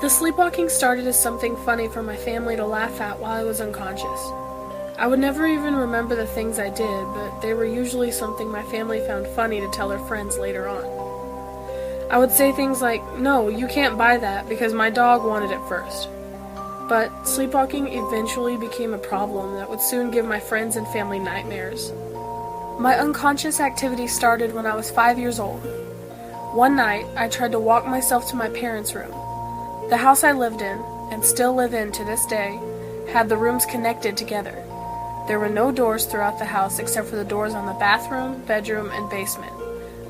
The sleepwalking started as something funny for my family to laugh at while I was unconscious. I would never even remember the things I did, but they were usually something my family found funny to tell their friends later on. I would say things like, "No, you can't buy that because my dog wanted it first." But sleepwalking eventually became a problem that would soon give my friends and family nightmares. My unconscious activity started when I was 5 years old. One night, I tried to walk myself to my parents' room. The house I lived in, and still live in to this day, had the rooms connected together. There were no doors throughout the house except for the doors on the bathroom, bedroom, and basement.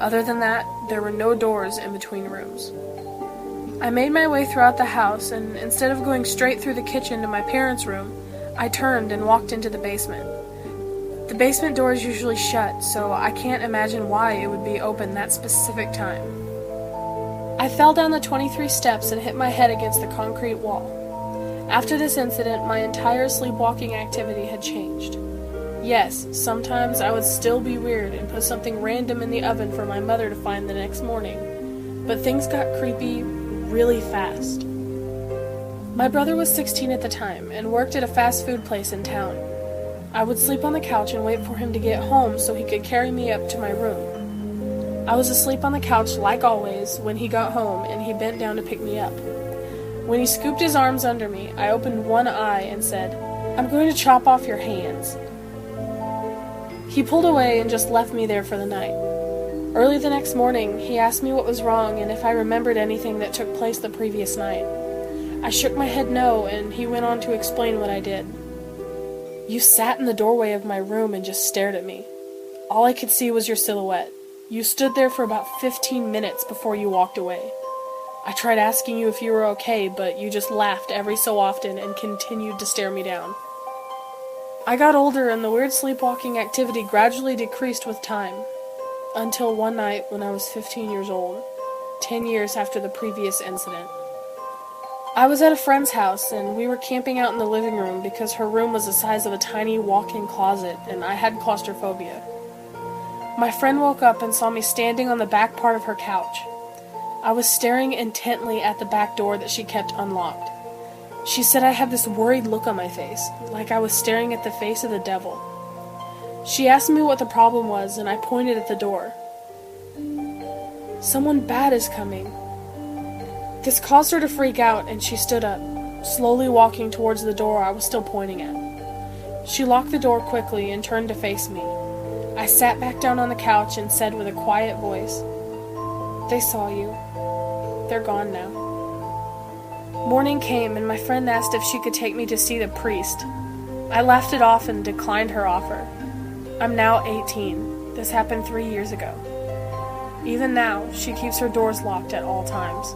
Other than that, there were no doors in between rooms. I made my way throughout the house, and instead of going straight through the kitchen to my parents' room, I turned and walked into the basement. The basement door is usually shut, so I can't imagine why it would be open that specific time. I fell down the 23 steps and hit my head against the concrete wall. After this incident, my entire sleepwalking activity had changed. Yes, sometimes I would still be weird and put something random in the oven for my mother to find the next morning, but things got creepy really fast. My brother was 16 at the time and worked at a fast food place in town. I would sleep on the couch and wait for him to get home so he could carry me up to my room. I was asleep on the couch like always when he got home and he bent down to pick me up. When he scooped his arms under me, I opened one eye and said, "I'm going to chop off your hands." He pulled away and just left me there for the night. Early the next morning, he asked me what was wrong and if I remembered anything that took place the previous night. I shook my head no, and he went on to explain what I did. "You sat in the doorway of my room and just stared at me. All I could see was your silhouette. You stood there for about 15 minutes before you walked away. I tried asking you if you were okay, but you just laughed every so often and continued to stare me down." I got older and the weird sleepwalking activity gradually decreased with time, until one night when I was 15 years old, 10 years after the previous incident. I was at a friend's house and we were camping out in the living room because her room was the size of a tiny walk-in closet and I had claustrophobia. My friend woke up and saw me standing on the back part of her couch. I was staring intently at the back door that she kept unlocked. She said I had this worried look on my face, like I was staring at the face of the devil. She asked me what the problem was, and I pointed at the door. "Someone bad is coming." This caused her to freak out, and she stood up, slowly walking towards the door I was still pointing at. She locked the door quickly and turned to face me. I sat back down on the couch and said with a quiet voice, "They saw you. They're gone now." Morning came and my friend asked if she could take me to see the priest. I laughed it off and declined her offer. I'm now 18. This happened 3 years ago. Even now, she keeps her doors locked at all times.